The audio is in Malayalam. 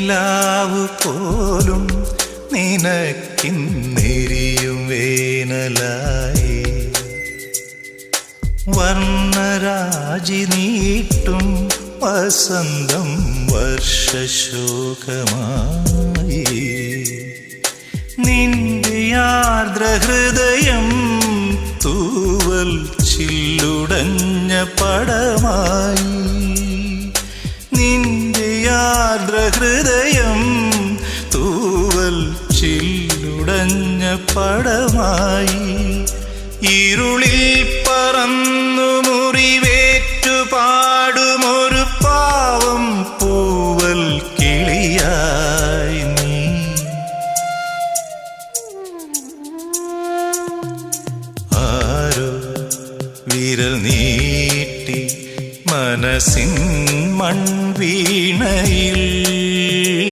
നിലാവ് പോലും നിനക്കിന്നെരിയും വേനലായി വർണ്ണരാജി നീട്ടും വസന്തം വർഷശോകമായി നിന്റെ ആർദ്രഹൃദയം തൂവൽ ചില്ലുടഞ്ഞ പടമായി നിന്റെ ആർദ്രഹൃദയം തൂവൽ ചില്ലുടഞ്ഞ പടമായി ഇരുളിൽ പറന്നു മുറിവേ